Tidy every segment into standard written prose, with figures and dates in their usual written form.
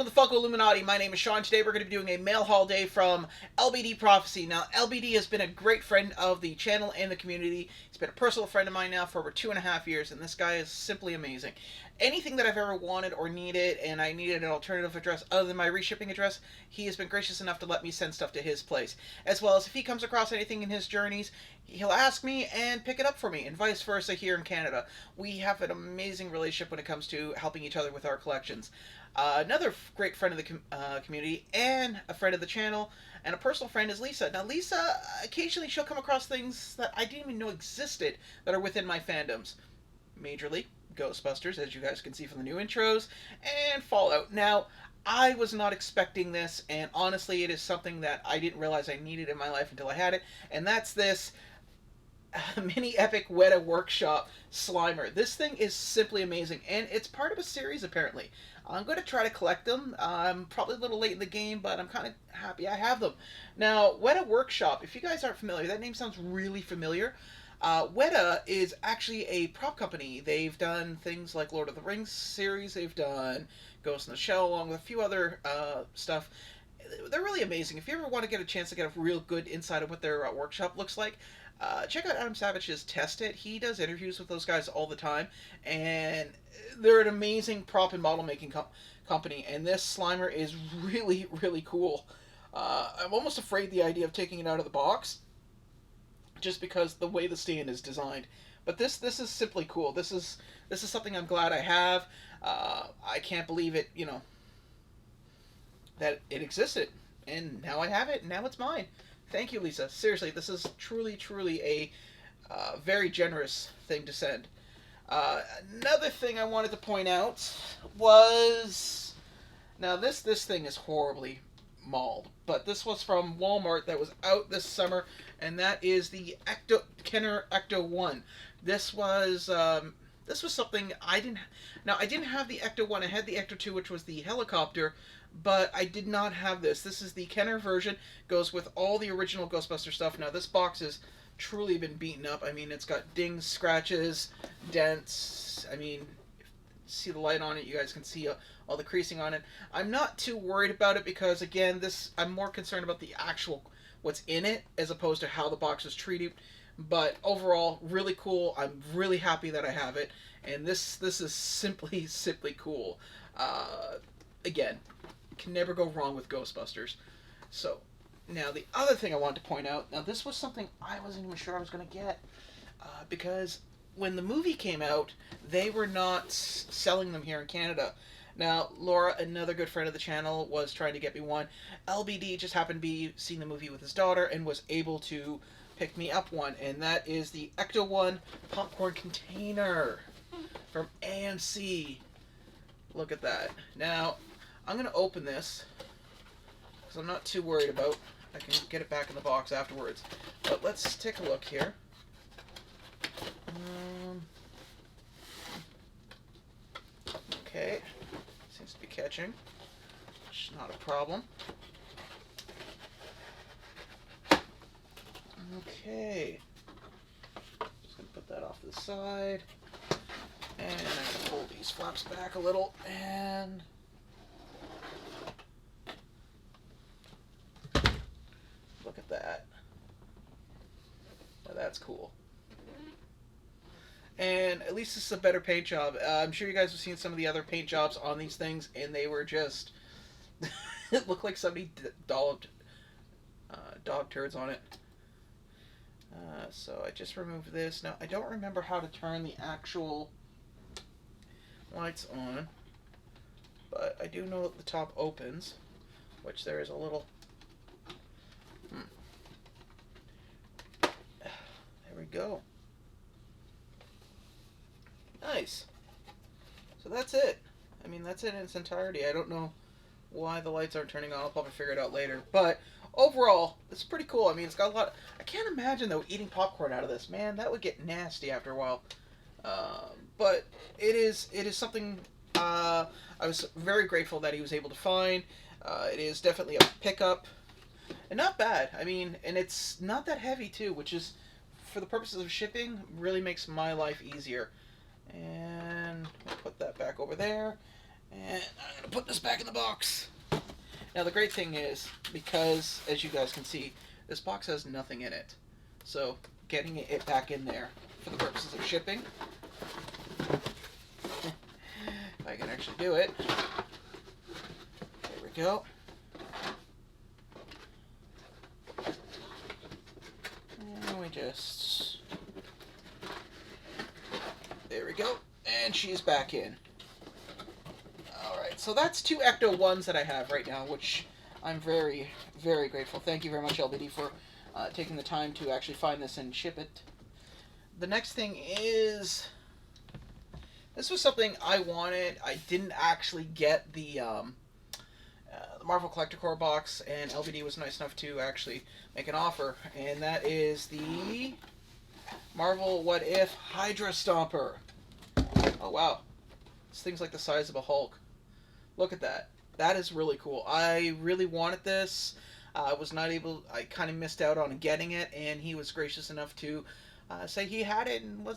Welcome to the Funko Illuminati. My name is Sean. Today we're going to be doing a mail haul day from LBD Prophecy. Now, LBD has been a great friend of the channel and the community. He's been a personal friend of mine now for over 2.5 years, and this guy is simply amazing. Anything that I've ever wanted or needed, and I needed an alternative address other than my reshipping address, he has been gracious enough to let me send stuff to his place. As well as if he comes across anything in his journeys, he'll ask me and pick it up for me, and vice versa here in Canada. We have an amazing relationship when it comes to helping each other with our collections. Another great friend of the community and a friend of the channel and a personal friend is Lisa. Now, Lisa, occasionally she'll come across things that I didn't even know existed that are within my fandoms. Majorly, Ghostbusters, as you guys can see from the new intros, and Fallout. Now, I was not expecting this, and honestly, it is something that I didn't realize I needed in my life until I had it, and that's this mini epic Weta workshop Slimer. This thing is simply amazing, and it's part of a series apparently. I'm going to try to collect them. I'm probably a little late in the game, but I'm kind of happy I have them. Now, Weta Workshop, if you guys aren't familiar, that name sounds really familiar. Weta is actually a prop company. They've done things like Lord of the Rings series. They've done Ghost in the Shell, along with a few other stuff. They're really amazing. If you ever want to get a chance to get a real good insight of what their workshop looks like, check out Adam Savage's Test It. He does interviews with those guys all the time, and they're an amazing prop and model making company, and this Slimer is really, really cool. I'm almost afraid the idea of taking it out of the box, just because the way the stand is designed. But this is simply cool. This is something I'm glad I have. I can't believe it, that it existed, and now I have it, and now it's mine. Thank you, Lisa. Seriously, this is truly, truly a very generous thing to send. Another thing I wanted to point out was... Now, this thing is horribly mauled, but this was from Walmart that was out this summer, and that is the Kenner Ecto One. This was something I didn't... Now, I didn't have the Ecto One. I had the Ecto Two, which was the helicopter, but I did not have this. This is the Kenner version. Goes with all the original Ghostbuster stuff. Now, this box has truly been beaten up. I mean, it's got dings, scratches, dents. I mean, see the light on it, you guys can see all the creasing on it. I'm not too worried about it because, again, I'm more concerned about the actual what's in it as opposed to how the box was treated. But overall, really cool. I'm really happy that I have it, and this is simply cool. Again, can never go wrong with Ghostbusters. So, now the other thing I wanted to point out, now this was something I wasn't even sure I was going to get, because when the movie came out, they were not selling them here in Canada. Now, Laura, another good friend of the channel, was trying to get me one. LBD just happened to be seeing the movie with his daughter and was able to pick me up one, and that is the Ecto One popcorn container from AMC. Look at that. Now, I'm going to open this because I'm not too worried about. I can get it back in the box afterwards. But let's take a look here. Okay. Seems to be catching. Which is not a problem. Okay. Just going to put that off to the side. And I'm going to pull these flaps back a little. And... look at that. Now that's cool. And at least this is a better paint job. I'm sure you guys have seen some of the other paint jobs on these things, and they were just... it looked like somebody dolloped dog turds on it. So I just removed this. Now, I don't remember how to turn the actual lights on, but I do know that the top opens, which there is a little... There we go. Nice. So that's it. I mean, that's it in its entirety. I don't know why the lights aren't turning on. I'll probably figure it out later. But overall, it's pretty cool. I mean, it's got a lot... I can't imagine, though, eating popcorn out of this. Man, that would get nasty after a while. But it is something I was very grateful that he was able to find. It is definitely a pickup. And not bad. I mean, and it's not that heavy, too, which is, for the purposes of shipping, really makes my life easier. And we'll put that back over there. And I'm going to put this back in the box. Now the great thing is, because as you guys can see, this box has nothing in it. So getting it back in there for the purposes of shipping, if I can actually do it. There we go. And we just... There we go. And she's back in. Alright, so that's 2 Ecto Ones that I have right now, which I'm very, very grateful. Thank you very much, LBD, for taking the time to actually find this and ship it. The next thing is... This was something I wanted. I didn't actually get the Marvel Collector Core box, and LBD was nice enough to actually make an offer, and that is the Marvel What If Hydra Stomper. Oh wow, this thing's like the size of a Hulk. Look at that. That is really cool. I really wanted this. I was not able. I kind of missed out on getting it, and he was gracious enough to say he had it and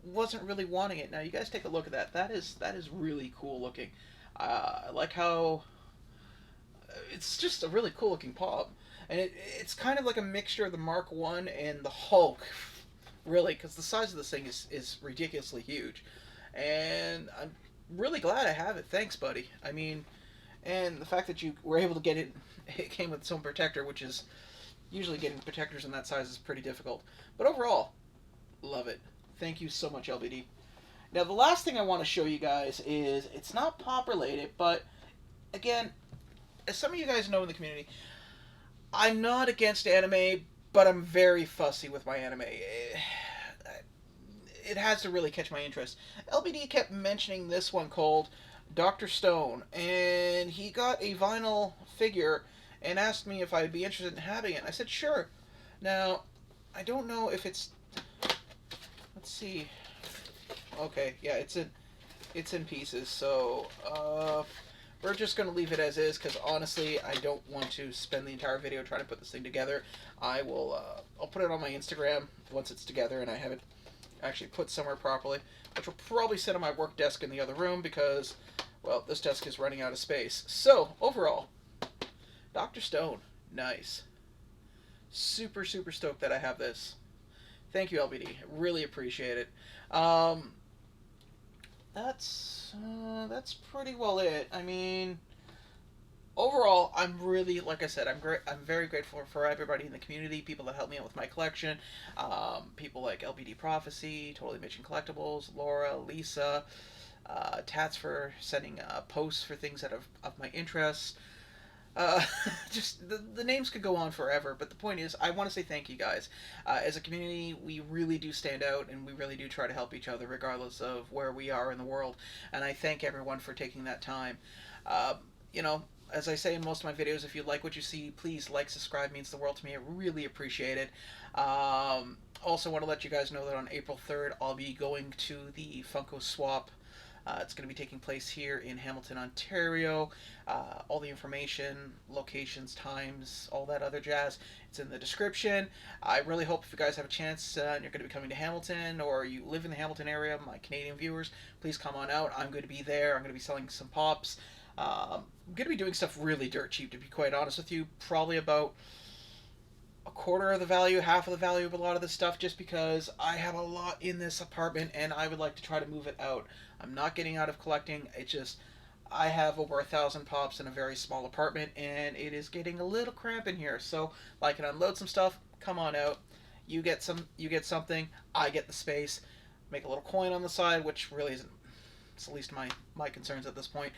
wasn't really wanting it. Now you guys take a look at that. That is really cool looking. I like how it's just a really cool looking pop, and it's kind of like a mixture of the Mark I and the Hulk, really, because the size of this thing is ridiculously huge, and I'm really glad I have it. Thanks, buddy. I mean, and the fact that you were able to get it, it came with its own protector, which is usually getting protectors in that size is pretty difficult. But overall, love it. Thank you so much, LBD. Now, the last thing I want to show you guys is, it's not pop related, but again, as some of you guys know in the community, I'm not against anime, but I'm very fussy with my anime. It has to really catch my interest. LBD kept mentioning this one called Dr. Stone, and he got a vinyl figure and asked me if I'd be interested in having it. I said, sure. Now, I don't know if it's... Let's see. Okay, yeah, it's in pieces, so we're just going to leave it as is, because honestly, I don't want to spend the entire video trying to put this thing together. I'll put it on my Instagram once it's together and I have it actually put somewhere properly, which will probably sit on my work desk in the other room because, well, this desk is running out of space. So, overall, Dr. Stone, nice. Super, super stoked that I have this. Thank you, LBD. Really appreciate it. That's pretty well it. I mean, overall, I'm really, like I said, I'm very grateful for everybody in the community, people that help me out with my collection, people like LBD Prophecy, Totally Mitchin Collectibles, Laura, Lisa, Tats for sending posts for things that are of my interest. Just the names could go on forever, but the point is, I want to say thank you guys. As a community, we really do stand out, and we really do try to help each other regardless of where we are in the world, and I thank everyone for taking that time. You know, as I say in most of my videos, if you like what you see, please like, subscribe, means the world to me. I really appreciate it. Also want to let you guys know that on April 3rd, I'll be going to the Funko swap. It's going to be taking place here in Hamilton, Ontario. All the information, locations, times, all that other jazz, it's in the description. I really hope if you guys have a chance and you're going to be coming to Hamilton, or you live in the Hamilton area, my Canadian viewers, please come on out. I'm going to be there. I'm going to be selling some pops. I'm going to be doing stuff really dirt cheap, to be quite honest with you. Probably about a quarter of the value, half of the value of a lot of this stuff, just because I have a lot in this apartment and I would like to try to move it out. I'm not getting out of collecting. It's just, I have over 1,000 pops in a very small apartment and it is getting a little cramped in here. So if I can unload some stuff, come on out. You get something, I get the space. Make a little coin on the side, which really isn't, it's the least of my concerns at this point.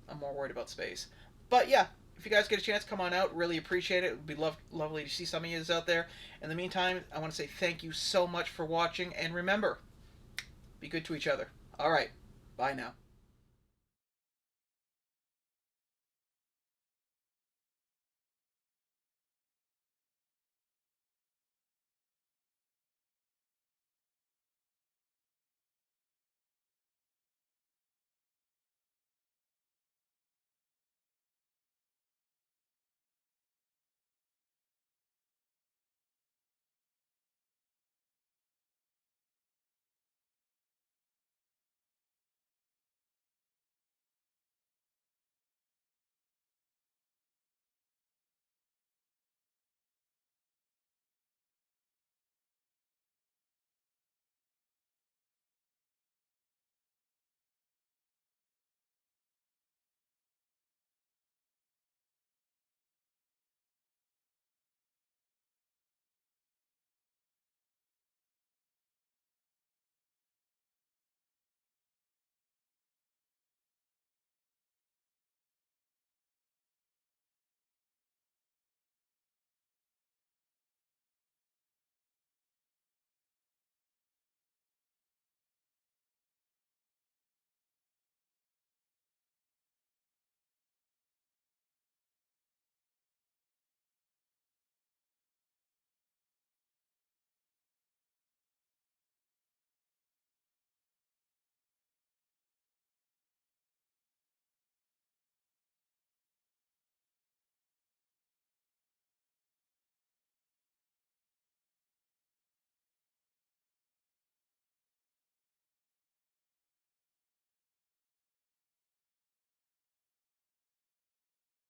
I'm more worried about space. But yeah, if you guys get a chance, come on out. Really appreciate it. It would be lovely to see some of you out there. In the meantime, I want to say thank you so much for watching. And remember, be good to each other. All right. Bye now.